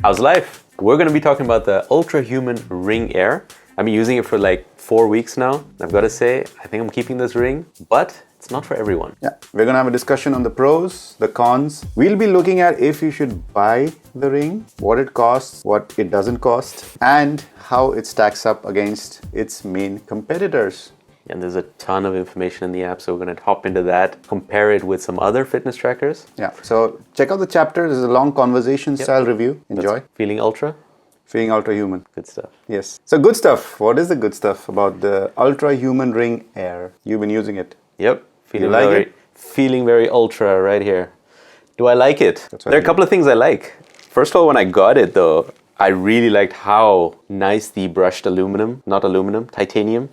How's life? We're going to be talking about the Ultrahuman Ring Air. I've been using it for like 4 weeks now. I've got to say, I think I'm keeping this ring, but it's not for everyone. Yeah, we're going to have a discussion on the pros, the cons. We'll be looking at if you should buy the ring, what it costs, what it doesn't cost, and how it stacks up against its main competitors. And there's a ton of information in the app, so we're going to hop into that, compare it with some other fitness trackers. Yeah, so check out the chapter. This is a long conversation style review. Enjoy. Feeling Ultra? Feeling Ultrahuman. Good stuff. Yes. So good stuff. What is the good stuff about the Ultrahuman Ring Air? You've been using it. Yep. Feeling like very, it? Feeling very ultra right here. Do I like it? That's what There are a couple of things I like. First of all, when I got it though, I really liked how nice the brushed titanium,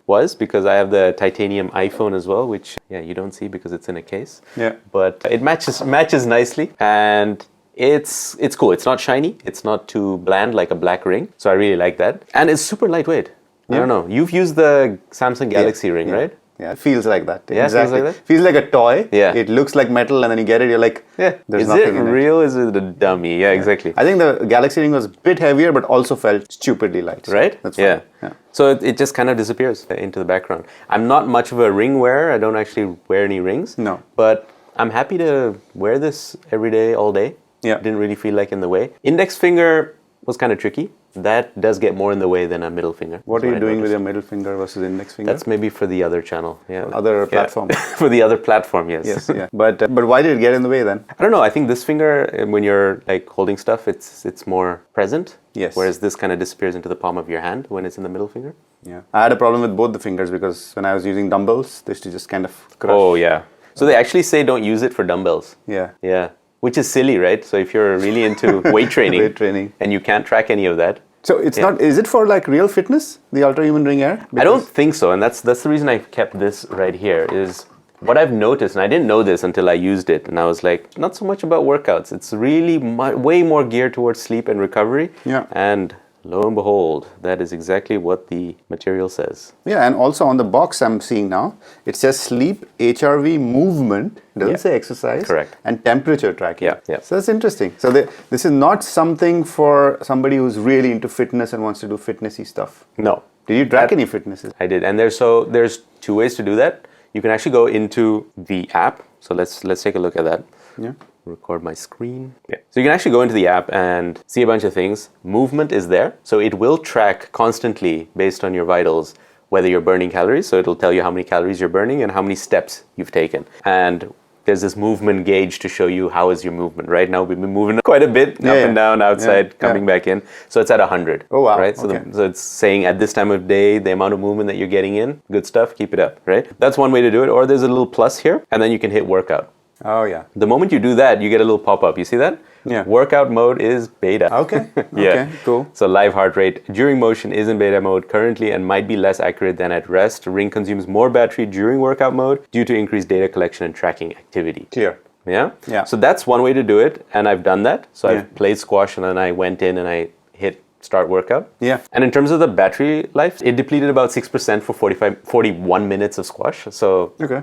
was, because I have the titanium iPhone as well, which you don't see because it's in a case. Yeah. But it matches nicely, and it's cool. It's not shiny. It's not too bland like a black ring. So I really like that. And it's super lightweight. I don't know. You've used the Samsung Galaxy ring, right? Yeah, it feels like that. Yeah, exactly. feels like that? Feels like a toy. Yeah. It looks like metal, and then you get it, you're like, there's is nothing it in it. real? Is it a dummy? Yeah, exactly. I think the Galaxy Ring was a bit heavier, but also felt stupidly light. So Right? That's fine. Yeah. So it just kind of disappears into the background. I'm not much of a ring wearer. I don't actually wear any rings. No. But I'm happy to wear this every day, all day. Yeah. Didn't really feel like in the way. Index finger was kind of tricky. That does get more in the way than a middle finger. What That's are you doing I with noticed. your middle finger versus index finger? That's maybe for the other channel. Yeah. Other platform. For the other platform, yes. Yes, yeah. But why did it get in the way then? I don't know. I think this finger, when you're like holding stuff, it's more present. Yes. Whereas this kind of disappears into the palm of your hand when it's in the middle finger. Yeah. I had a problem with both the fingers because when I was using dumbbells, they used to just kind of crush. Oh, yeah. So they actually say don't use it for dumbbells. Yeah. Yeah. Which is silly, right? So if you're really into weight training, and you can't track any of that. So it's not, is it for like real fitness, the Ultrahuman Ring Air? I don't think so. And that's the reason I kept this right here is what I've noticed, and I didn't know this until I used it, and I was like, not so much about workouts. It's really way more geared towards sleep and recovery. Yeah. And lo and behold, that is exactly what the material says. Yeah, and also on the box I'm seeing now, it says sleep, HRV, movement, it doesn't say exercise. Correct. And temperature tracking. Yeah. So that's interesting. So this is not something for somebody who's really into fitness and wants to do fitnessy stuff. No. Did you track any fitnesses? I did. And there's 2 ways to do that. You can actually go into the app. So let's take a look at that. Yeah. Record my screen. Yeah. So you can actually go into the app and see a bunch of things. Movement is there. So it will track constantly based on your vitals whether you're burning calories. So it'll tell you how many calories you're burning and how many steps you've taken. And there's this movement gauge to show you how is your movement. Right now we've been moving quite a bit up and down, outside, coming back in. So it's at 100. Oh, wow. Right? So, Okay. so it's saying at this time of day, the amount of movement that you're getting in, good stuff, keep it up, right? That's one way to do it. Or there's a little plus here, and then you can hit workout. Oh, yeah. The moment you do that, you get a little pop-up. You see that? Yeah. Workout mode is beta. Okay. Okay, cool. So live heart rate during motion is in beta mode currently and might be less accurate than at rest. Ring consumes more battery during workout mode due to increased data collection and tracking activity. Clear. Yeah? Yeah. So that's one way to do it, and I've done that. So Yeah. I've played squash, and then I went in and I hit start workout. Yeah. And in terms of the battery life, it depleted about 6% for 41 minutes of squash. So Okay.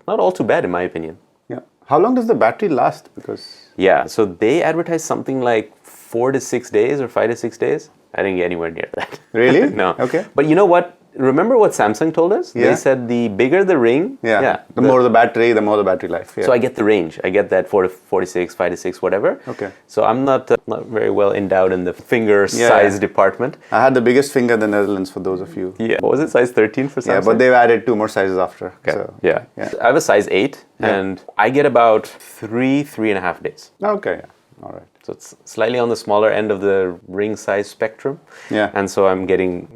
not all too bad in my opinion. Yeah. How long does the battery last? Because Yeah, so they advertised something like 4 to 6 days or 5 to 6 days. I didn't get anywhere near that. Really? No. Okay. But you know what? Remember what Samsung told us? Yeah. They said the bigger the ring, the more the battery, the more the battery life. Yeah. So I get the range. I get that 4 to 46, 5 to 6, whatever. Okay. So I'm not very well endowed in the finger size department. I had the biggest finger in the Netherlands for those of you. Yeah. What was it? Size 13 for Samsung? Yeah, but they've added 2 more sizes after. Okay. So, yeah. I have a size 8, and I get about 3.5 days. Okay. All right. So it's slightly on the smaller end of the ring size spectrum. Yeah. And so I'm getting,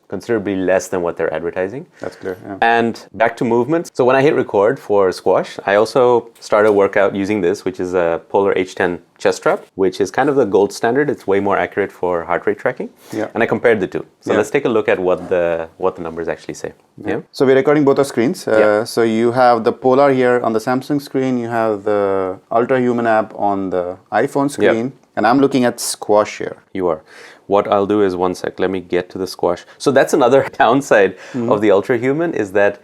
considerably less than what they're advertising. That's clear. Yeah. And back to movements. So when I hit record for squash, I also started a workout using this, which is a Polar H10 chest strap, which is kind of the gold standard. It's way more accurate for heart rate tracking. Yeah. And I compared the two. So Yeah. let's take a look at what the numbers actually say. Yeah. So we're recording both our screens. Yeah. So you have the Polar here on the Samsung screen. You have the Ultrahuman app on the iPhone screen. And I'm looking at squash here. You are. What I'll do is, one sec, let me get to the squash. So that's another downside of the Ultrahuman is that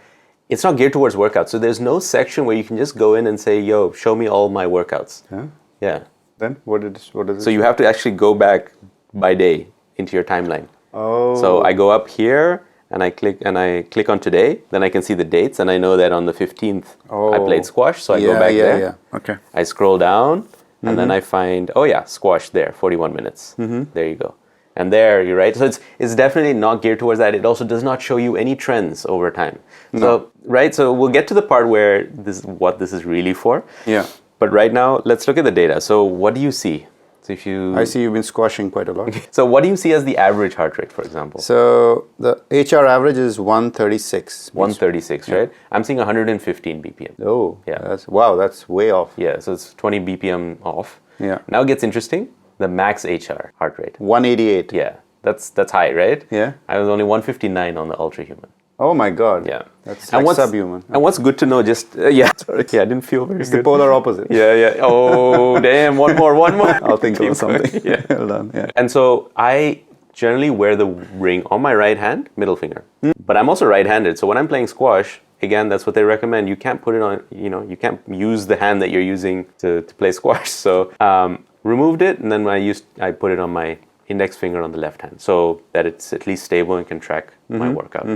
it's not geared towards workouts. So there's no section where you can just go in and say, yo, show me all my workouts. Yeah. Yeah. Then what does it So you have to actually go back by day into your timeline. Oh. So I go up here and I click on today. Then I can see the dates, and I know that on the 15th I played squash. So I go back there. Yeah. Okay. I scroll down, and then I find squash there, 41 minutes. There you go. And there, you're right. So it's definitely not geared towards that. It also does not show you any trends over time. No. So right. So we'll get to the part where this is really for. Yeah. But right now, let's look at the data. So what do you see? So if you I see you've been squashing quite a lot. So what do you see as the average heart rate, for example? So the HR average is 136. 136, right? I'm seeing 115 BPM. Oh, Yeah. That's way off. Yeah, so it's 20 BPM off. Yeah. Now it gets interesting. The max HR heart rate. 188. Yeah, that's high, right? Yeah. I was only 159 on the Ultrahuman. Oh my God. Yeah. That's like subhuman. And what's good to know, sorry, yeah, I didn't feel very It's good. the polar opposite. Yeah. Oh, damn, one more. I'll think Keep of something. going. Yeah. Well done. Yeah. And so I generally wear the ring on my right hand, middle finger. But I'm also right-handed. So when I'm playing squash, again, that's what they recommend. You can't put it on, you can't use the hand that you're using to play squash. So removed it, and then I put it on my index finger on the left hand so that it's at least stable and can track my workout.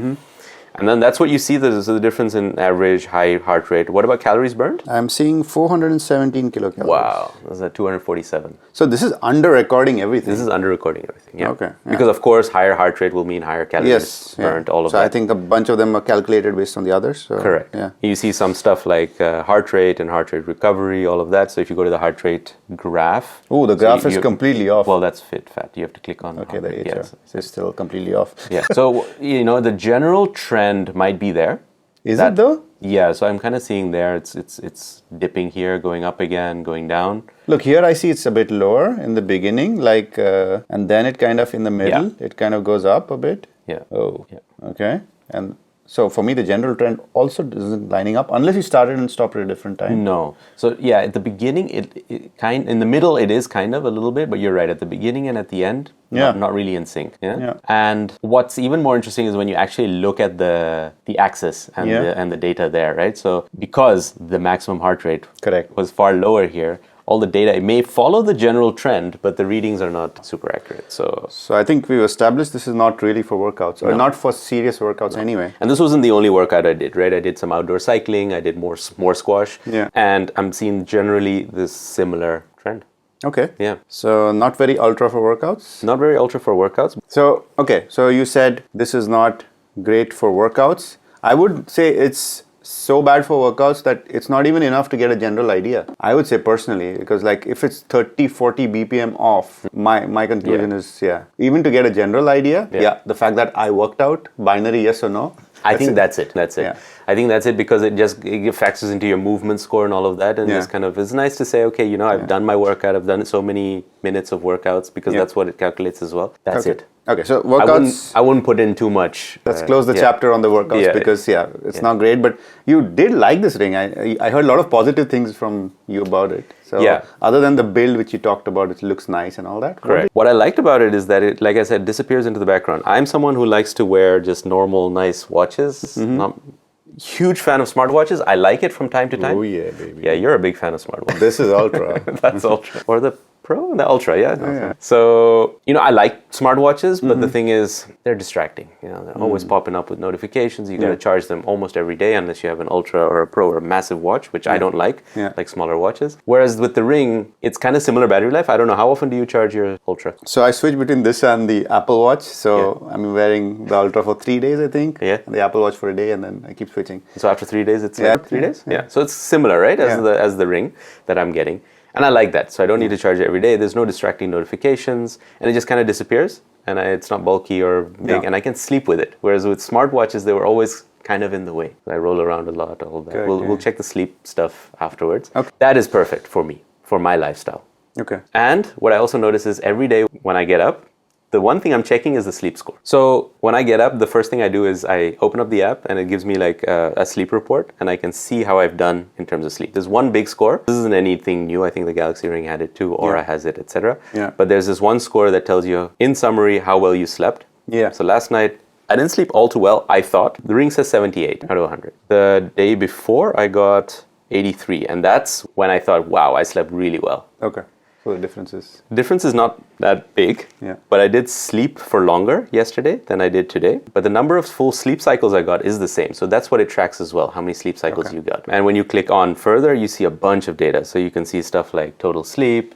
And then that's what you see, the difference in average high heart rate. What about calories burned? I'm seeing 417 kilocalories. Wow, that's at 247. So this is under recording everything. This is under recording everything, yeah. Okay, yeah. Because of course, higher heart rate will mean higher calories burnt, all of so that. I think a bunch of them are calculated based on the others. So, Correct. Yeah. You see some stuff like heart rate and heart rate recovery, all of that. So if you go to the heart rate graph. Oh, the graph is completely off. Well, that's fit fat. You have to click on. Okay, heart the rate. HR is still completely off. Yeah. So the general trend might be there. Is it though? Yeah. So I'm kind of seeing there. It's dipping here, going up again, going down. Look, here I see it's a bit lower in the beginning, and then it kind of in the middle, it kind of goes up a bit. Yeah. Oh, Yeah. okay. And so for me, the general trend also isn't lining up unless you started and stopped at a different time. No. So yeah, at the beginning, in the middle, it is kind of a little bit, but you're right. At the beginning and at the end, not really in sync. Yeah? And what's even more interesting is when you actually look at the axis and the data there, right? So because the maximum heart rate was far lower here, all the data, it may follow the general trend, but the readings are not super accurate. So I think we've established this is not really for workouts, or not for serious workouts anyway. And this wasn't the only workout I did, right? I did some outdoor cycling, I did more squash, and I'm seeing generally this similar trend. Okay. Yeah. So not very ultra for workouts? Not very ultra for workouts. So, okay. So you said this is not great for workouts. I would say it's so bad for workouts that it's not even enough to get a general idea. I would say personally, because like if it's 30, 40 BPM off, my conclusion is, even to get a general idea, the fact that I worked out, binary yes or no. I think that's it. Yeah. I think that's it because it factors into your movement score and all of that. And it's nice to say, okay, I've done my workout. I've done so many minutes of workouts because that's what it calculates as well. That's it. Okay, so workouts. I wouldn't put in too much. Let's close the chapter on the workouts because it's not great. But you did like this ring. I heard a lot of positive things from you about it. So other than the build which you talked about, it looks nice and all that. Correct. What I liked about it is that it, like I said, disappears into the background. I'm someone who likes to wear just normal, nice watches. Not huge fan of smartwatches. I like it from time to time. Oh yeah, baby. Yeah, you're a big fan of smartwatches. This is Ultra. That's Ultra. Or the Pro? The Ultra, yeah. So, I like smartwatches, but the thing is, they're distracting. They're always popping up with notifications. You got to charge them almost every day unless you have an Ultra or a Pro or a massive watch, which I don't like smaller watches. Whereas with the Ring, it's kind of similar battery life. I don't know, how often do you charge your Ultra? So I switch between this and the Apple Watch. So I'm wearing the Ultra for 3 days, I think. Yeah. And the Apple Watch for a day, and then I keep switching. So after 3 days, it's like 3 days? Yeah. So it's similar, right, as the Ring that I'm getting. And I like that. So I don't need to charge it every day. There's no distracting notifications. And it just kind of disappears. And it's not bulky or big. And I can sleep with it. Whereas with smartwatches, they were always kind of in the way. I roll around a lot, all that. We'll check the sleep stuff afterwards. Okay. That is perfect for me, for my lifestyle. Okay. And what I also notice is every day when I get up, the one thing I'm checking is the sleep score. So when I get up, the first thing I do is I open up the app and it gives me like a sleep report and I can see how I've done in terms of sleep. There's one big score. This isn't anything new. I think the Galaxy Ring had it too, Aura has it, etc. Yeah. But there's this one score that tells you, in summary, how well you slept. Yeah. So last night, I didn't sleep all too well, I thought. The Ring says 78 out of 100. The day before, I got 83. And that's when I thought, wow, I slept really well. Okay. So the difference is... Difference is not that big, Yeah. but I did sleep for longer yesterday than I did today. But the number of full sleep cycles I got is the same. So that's what it tracks as well, how many sleep cycles you got. And when you click on further, you see a bunch of data. So you can see stuff like total sleep,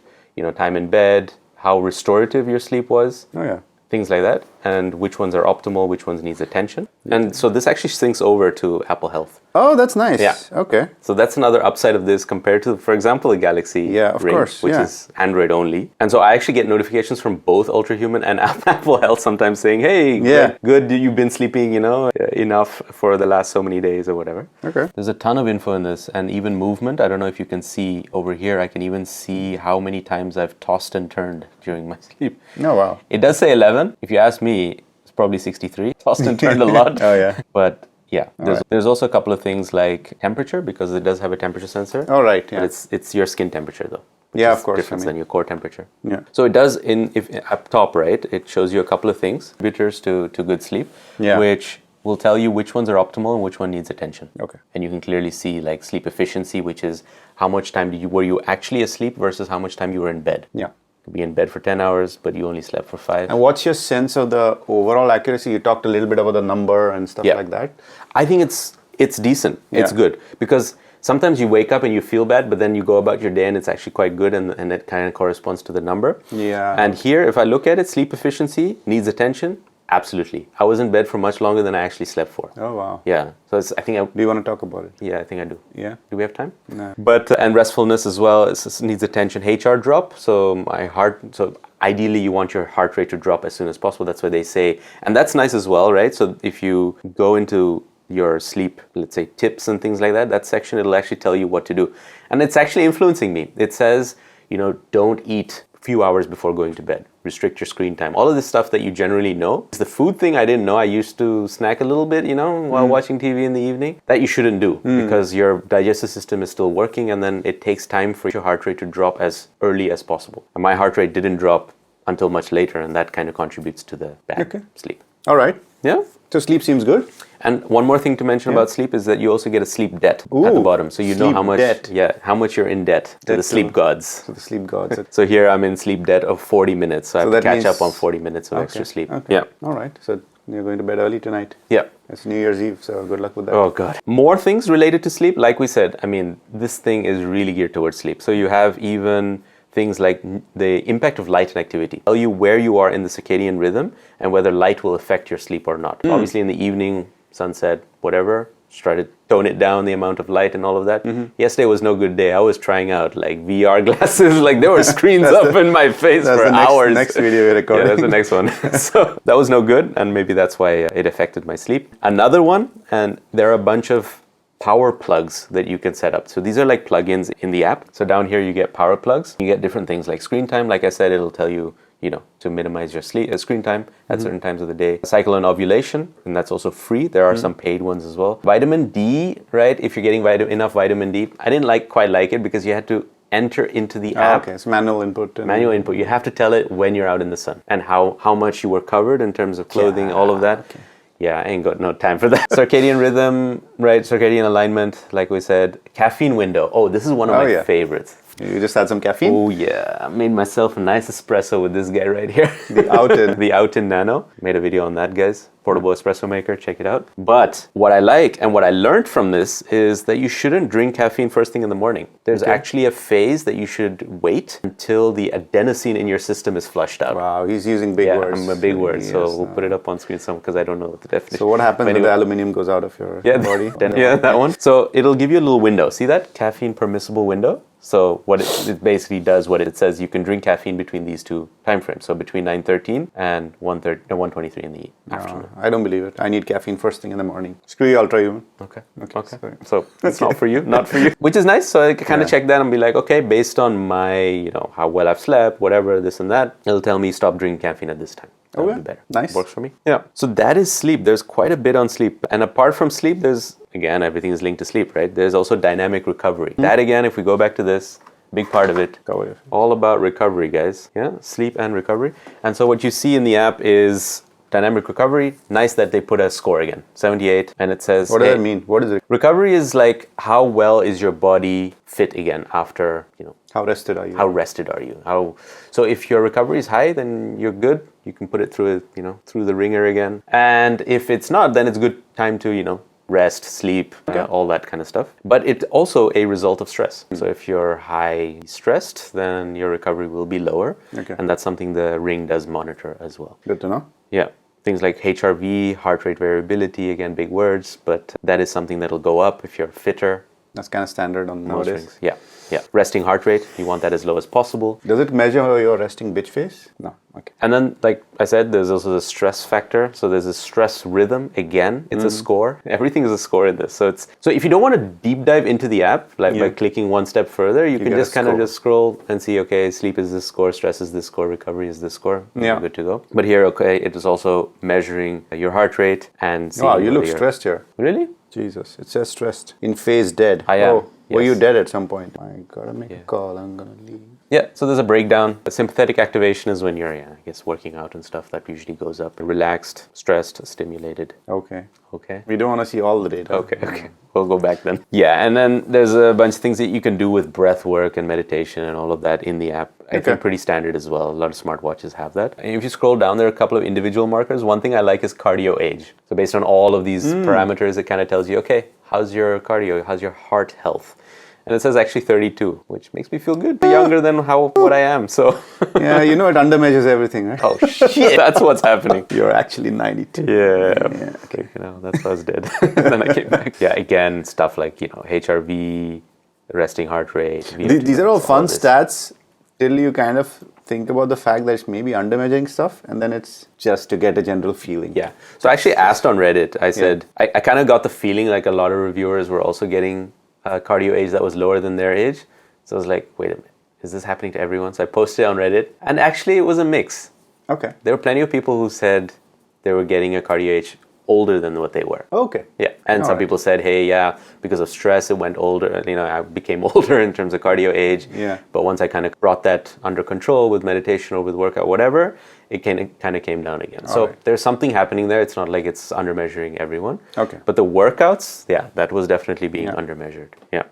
time in bed, how restorative your sleep was. Oh, yeah. Things like that, and which ones are optimal, which ones needs attention. And so this actually syncs over to Apple Health. Oh, that's nice. Yeah. Okay. So that's another upside of this compared to, for example, the Galaxy Ring, which is Android only. And so I actually get notifications from both Ultrahuman and Apple Health sometimes saying, hey, good, you've been sleeping, enough for the last so many days or whatever. Okay. There's a ton of info in this, and even movement. I don't know if you can see over here, I can even see how many times I've tossed and turned during my sleep. Oh, wow. It does say 11. If you ask me, it's probably 63. Tossed and turned a lot. Oh, yeah. But yeah, there's also a couple of things like temperature, because it does have a temperature sensor. Oh, right, yeah. But it's your skin temperature though. Yeah, of course. Different than your core temperature. Yeah. So it does if up top, right? It shows you a couple of things, contributors to good sleep, which will tell you which ones are optimal and which one needs attention. Okay. And you can clearly see like sleep efficiency, which is how much time were you actually asleep versus how much time you were in bed. Yeah. Be in bed for 10 hours, but you only slept for 5. And what's your sense of the overall accuracy? You talked a little bit about the number and stuff like that. I think it's decent. It's good. Because sometimes you wake up and you feel bad, but then you go about your day and it's actually quite good, and it kind of corresponds to the number. Yeah. And here, if I look at it, sleep efficiency, needs attention, absolutely. I was in bed for much longer than I actually slept for. Oh, wow. Yeah. So I think Do you want to talk about it? Yeah, I think I do. Yeah. Do we have time? No. But, and restfulness as well, it needs attention. HR drop, so ideally you want your heart rate to drop as soon as possible. That's what they say. And that's nice as well, right? So if you go into your sleep, let's say tips and things like that, that section, it'll actually tell you what to do. And it's actually influencing me. It says, don't eat few hours before going to bed. Restrict your screen time. All of this stuff that you generally know. It's the food thing I didn't know. I used to snack a little bit, while watching TV in the evening. That you shouldn't do because your digestive system is still working, and then it takes time for your heart rate to drop as early as possible. And my heart rate didn't drop until much later, and that kind of contributes to the bad sleep. All right. Yeah. So sleep seems good. And one more thing to mention about sleep is that you also get a sleep debt at the bottom. So you know how much how much you're in debt to the sleep gods. To the sleep gods. So here I'm in sleep debt of 40 minutes. So I have to catch up on 40 minutes of extra sleep. Okay. Yeah. All right. So you're going to bed early tonight. Yeah. It's New Year's Eve, so good luck with that. Oh, God. More things related to sleep. Like we said, this thing is really geared towards sleep. So you have even things like the impact of light and activity. Tell you where you are in the circadian rhythm and whether light will affect your sleep or not. Obviously in the evening, sunset, whatever, just try to tone it down, the amount of light and all of that. Yesterday was no good day. I was trying out like VR glasses, like there were screens up in my face for hours. Next video we're recording. Yeah, that's the next one. So that was no good, and maybe that's why it affected my sleep. Another one, and there are a bunch of power plugs that you can set up. So these are like plugins in the app. So down here you get power plugs. You get different things like screen time. Like I said, it'll tell you, to minimize your screen time at certain times of the day. Cycle and ovulation, and that's also free. There are some paid ones as well. Vitamin D, right? If you're getting enough vitamin D. I didn't quite like it because you had to enter into the app. Okay, it's manual input. Manual input. You have to tell it when you're out in the sun and how much you were covered in terms of clothing, all of that. Okay. Yeah, I ain't got no time for that. Circadian rhythm, right? Circadian alignment, like we said. Caffeine window. Oh, this is one of my favorites. You just had some caffeine? Oh, yeah. I made myself a nice espresso with this guy right here. The Outin. The Outin Nano. Made a video on that, guys. Portable espresso maker. Check it out. But what I like and what I learned from this is that you shouldn't drink caffeine first thing in the morning. There's actually a phase that you should wait until the adenosine in your system is flushed out. Wow, he's using big words. I'm a big word, so we'll put it up on screen because I don't know what the definition is. So what happens when the aluminum goes out of your body? Yeah, that one. So it'll give you a little window. See that? Caffeine permissible window. So what it basically does, what it says, you can drink caffeine between these two time frames. So between 9:13 and 1:23 in the afternoon. I don't believe it. I need caffeine first thing in the morning. Screw you, Ultrahuman. Okay. So it's not for you, not for you. Which is nice. So I can kind of check that and be like, okay, based on my, how well I've slept, whatever, this and that, it'll tell me stop drinking caffeine at this time. That'll be better. Nice. Works for me. Yeah. So that is sleep. There's quite a bit on sleep. And apart from sleep, there's, again, everything is linked to sleep, right? There's also dynamic recovery. That, again, if we go back to this, big part of it, all about recovery, guys. Yeah, sleep and recovery. And so what you see in the app is dynamic recovery. Nice that they put a score again, 78, and it says. What does that mean? What is it? Recovery is like how well is your body fit again after, How rested are you? how rested are you? So if your recovery is high, then you're good. You can put it through, through the ringer again. And if it's not, then it's good time to, rest, sleep, all that kind of stuff. But it's also a result of stress. So if you're high stressed, then your recovery will be lower. Okay. And that's something the ring does monitor as well. Good to know. Yeah. Things like HRV, heart rate variability, again, big words, but that is something that'll go up if you're fitter. That's kind of standard on Most nowadays. rings. Yeah. Yeah. Resting heart rate, you want that as low as possible. Does it measure your resting bitch face? No. Okay. And then, like I said, there's also the stress factor. So there's a stress rhythm. Again, it's a score. Everything is a score in this. So if you don't want to deep dive into the app, like by clicking one step further, you can get just a kind of score. just scroll and see, okay, sleep is this score, stress is this score, recovery is this score. Yeah. You're good to go. But here, okay, it is also measuring your heart rate and seeing Wow, you look whether you're- stressed here. Really? Jesus, it says stressed. In phase dead. I am, Oh, were you yes. dead at some point? I gotta make a call. I'm gonna leave. Yeah, so there's a breakdown. The sympathetic activation is when you're, I guess, working out and stuff. That usually goes up. Relaxed, stressed, stimulated. Okay. Okay. We don't want to see all the data. Okay. We'll go back then. Yeah, and then there's a bunch of things that you can do with breath work and meditation and all of that in the app. I think pretty standard as well. A lot of smartwatches have that. And if you scroll down, there are a couple of individual markers. One thing I like is cardio age. So based on all of these parameters, it kind of tells you, okay, how's your cardio? How's your heart health? And it says actually 32, which makes me feel good. Younger than what I am, so. Yeah, it undermeasures everything, right? Oh, shit. That's what's happening. You're actually 92. Yeah. Okay. That's why I was dead. Then I came back. Yeah, again, stuff like, HRV, resting heart rate. These are all fun this. stats till you kind of think about the fact that it's maybe undermeasuring stuff, and then it's just to get a general feeling. Yeah. So I actually asked on Reddit, I said, I kind of got the feeling like a lot of reviewers were also getting cardio age that was lower than their age. So I was like, wait a minute, is this happening to everyone? So I posted it on Reddit, and actually it was a mix. Okay. There were plenty of people who said they were getting a cardio age older than what they were. Okay. Yeah, and some Alright. people said, hey, yeah, because of stress, it went older. I became older in terms of cardio age. Yeah. But once I kind of brought that under control with meditation or with workout, whatever, it kind of came down again. So Alright. there's something happening there. It's not like it's undermeasuring everyone. Okay. But the workouts, yeah, that was definitely being Yeah. undermeasured. Yeah.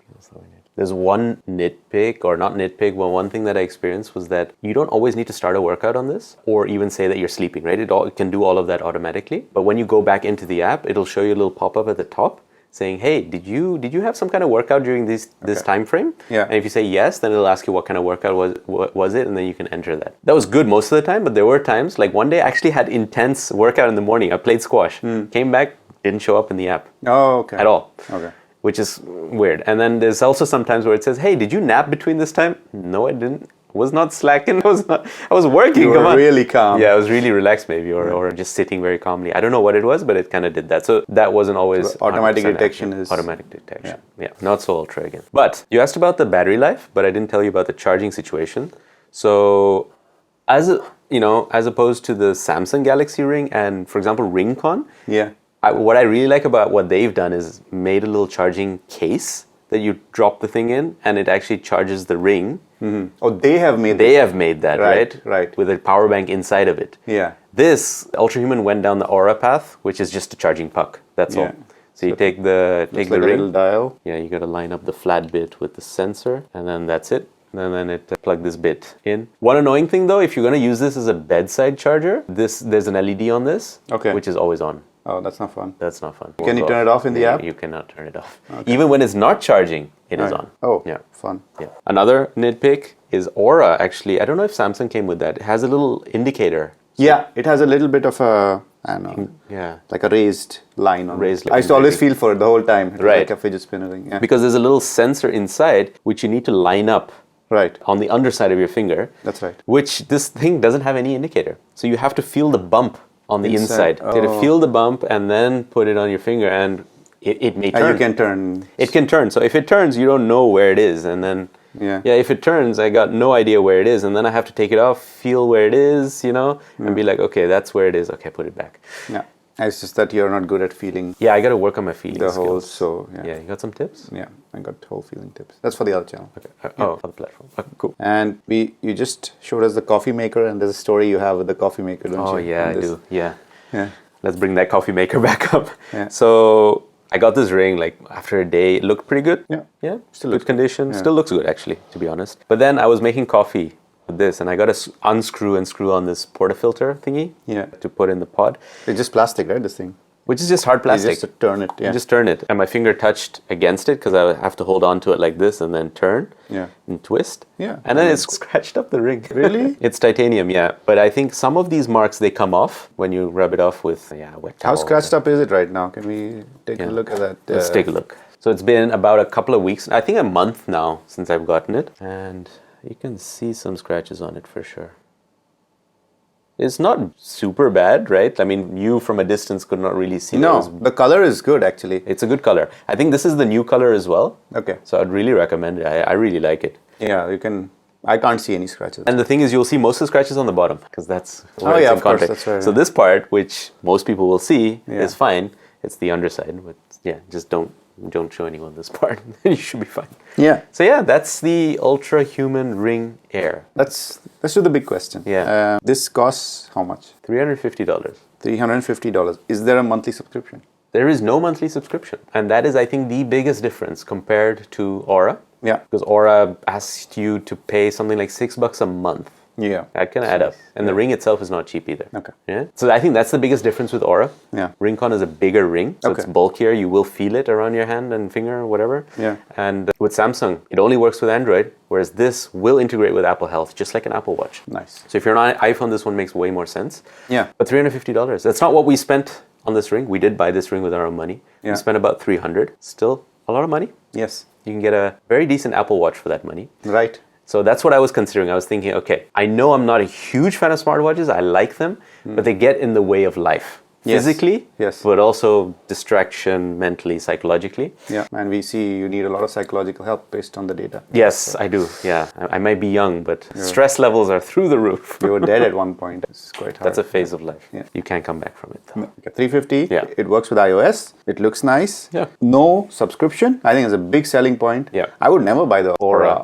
There's one nitpick, or not nitpick, but one thing that I experienced was that you don't always need to start a workout on this or even say that you're sleeping, right? It can do all of that automatically. But when you go back into the app, it'll show you a little pop-up at the top saying, hey, did you have some kind of workout during this time frame? Yeah. And if you say yes, then it'll ask you what kind of workout was it, and then you can enter that. That was good most of the time, but there were times, like one day I actually had intense workout in the morning. I played squash, came back, didn't show up in the app Oh, okay. at all. Okay. Which is weird. And then there's also sometimes where it says, hey, did you nap between this time? No, I didn't. Was not slacking. I was working. You Come were on. really calm. Yeah, I was really relaxed maybe, or just sitting very calmly. I don't know what it was, but it kind of did that. So that wasn't always So automatic 100% detection accurate. is- automatic detection. Yeah, not so ultra again. But you asked about the battery life, but I didn't tell you about the charging situation. So as opposed to the Samsung Galaxy Ring and, for example, RingCon, Yeah. what I really like about what they've done is made a little charging case that you drop the thing in, and it actually charges the ring. Oh, they have made They have made that, right? Right. With a power bank inside of it. Yeah. This Ultrahuman went down the Aura path, which is just a charging puck. That's all. Yeah. So you take the Looks like a ring. little dial. Yeah, you got to line up the flat bit with the sensor, and then that's it. And then it plug this bit in. One annoying thing though, if you're going to use this as a bedside charger, there's an LED on this, Okay. which is always on. Oh, that's not fun. That's not fun. Can you turn it off in the Yeah, app? You cannot turn it off. Even when it's not charging, it is Right. on. Oh, Yeah. fun. Yeah. Another nitpick is Aura. Actually, I don't know if Samsung came with that. It has a little indicator. Yeah, it has a little bit of a, I don't know, Yeah. like a raised line on Raised it. line, I used to always exactly. feel for it the whole time. It was Right. like a fidget spinner ring. Yeah. Because there's a little sensor inside which you need to line up Right. on the underside of your finger. That's right. Which this thing doesn't have any indicator. So you have to feel the bump on the Inside. inside. You have to Oh. feel the bump and then put it on your finger, and it may turn. And you can turn. It can turn. So if it turns, you don't know where it is. And then, Yeah. if it turns, I got no idea where it is. And then I have to take it off, feel where it is, and be like, okay, that's where it is. Okay, put it back. Yeah. It's just that you're not good at feeling Yeah, I got to work on my feeling the skills. whole, so yeah. Yeah, you got some tips? Yeah, I got whole feeling tips. That's for the other channel. Okay. Oh, for the platform. Okay, cool. And you just showed us the coffee maker, and there's a story you have with the coffee maker, don't you? Oh, yeah, On I this. do. Yeah. Yeah. Let's bring that coffee maker back up. Yeah. So I got this ring like after a day. It looked pretty good. Yeah. Yeah. Still Good looks good. condition. Yeah. Still looks good actually, to be honest. But then I was making coffee with this and I got to unscrew and screw on this portafilter thingy Yeah. to put in the pod, It's just plastic, right? This thing. which is just hard You plastic. just turn it. Yeah. You just turn it. And my finger touched against it because I have to hold on to it like this and then turn Yeah. and twist. Yeah. And then it's scratched up the ring. Really? It's titanium, yeah. But I think some of these marks, they come off when you rub it off with wet towel. How scratched up is it right now? Can we take a look at that? Let's take a look. So it's been about a couple of weeks, I think a month now since I've gotten it. And you can see some scratches on it for sure. It's not super bad, right? I mean, you from a distance could not really see No, those. the color is good actually. It's a good color. I think this is the new color as well. Okay. So I'd really recommend it. I really like it. Yeah, you can. I can't see any scratches. And the thing is, you'll see most of the scratches on the bottom because that's where Oh, it's yeah, in of course, contact. that's right, So yeah. this part, which most people will see, Yeah. is fine. It's the underside, but yeah, just don't show anyone this part. You should be fine. Yeah. So yeah, that's the Ultrahuman Ring Air. Let's do the big question. Yeah. This costs how much? $350. $350. Is there a monthly subscription? There is no monthly subscription, and that is, I think, the biggest difference compared to Aura. Yeah. Because Aura asks you to pay something like $6 a month. Yeah. That can add up. And the ring itself is not cheap either. Okay. Yeah. So I think that's the biggest difference with Aura. Yeah. Ringcon is a bigger ring, so it's Okay. bulkier. You will feel it around your hand and finger or whatever. Yeah. And with Samsung, it only works with Android, whereas this will integrate with Apple Health, just like an Apple Watch. Nice. So if you're on an iPhone, this one makes way more sense. Yeah. But $350, that's not what we spent on this ring. We did buy this ring with our own money. Yeah. We spent about $300. Still a lot of money. Yes. You can get a very decent Apple Watch for that money. Right. So that's what I was considering. I was thinking, okay, I know I'm not a huge fan of smartwatches. I like them, but they get in the way of life. Yes. Physically, Yes. but also distraction, mentally, psychologically. Yeah. And we see you need a lot of psychological help based on the data. Yes, I do. Yeah, I might be young, but stress levels are through the roof. You were dead at one point. It's quite hard. That's a phase of life. Yeah. You can't come back from it, though. Okay, 350. Yeah. It works with iOS. It looks nice. Yeah. No subscription. I think it's a big selling point. Yeah. I would never buy the Aura.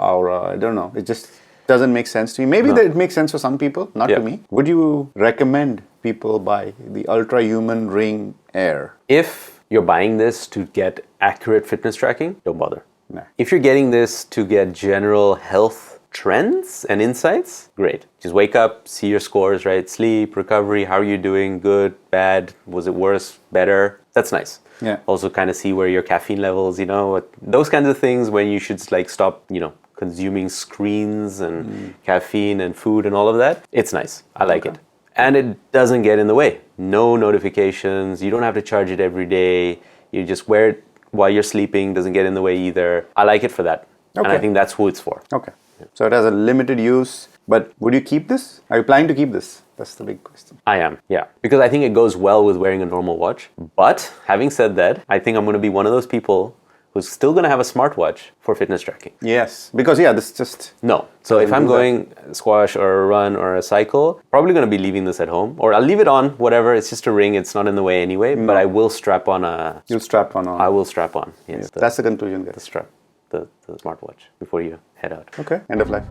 I don't know. It just doesn't make sense to me. Maybe that it makes sense for some people, not Yeah. to me. Would you recommend people buy the Ultrahuman Ring Air? If you're buying this to get accurate fitness tracking, don't bother. No. If you're getting this to get general health trends and insights, great. Just wake up, see your scores, right? Sleep, recovery, how are you doing? Good, bad, was it worse, better? That's nice. Yeah. Also kind of see where your caffeine levels, those kinds of things when you should like stop, consuming screens and caffeine and food and all of that. It's nice. I like it. And it doesn't get in the way. No notifications. You don't have to charge it every day. You just wear it while you're sleeping. Doesn't get in the way either. I like it for that. And I Okay. think that's who it's for. Okay. So it has a limited use. But would you keep this? Are you planning to keep this? That's the big question. I am, yeah. Because I think it goes well with wearing a normal watch. But having said that, I think I'm going to be one of those people who's still going to have a smartwatch for fitness tracking. Yes. Because, this just... No. So if I'm do that. going squash or a run or a cycle, probably going to be leaving this at home. Or I'll leave it on, whatever. It's just a ring. It's not in the way anyway. But I will strap on You'll strap one on. I will strap on, yes. That's the conclusion, the guys. strap, the smartwatch before you head out. Okay. End of life.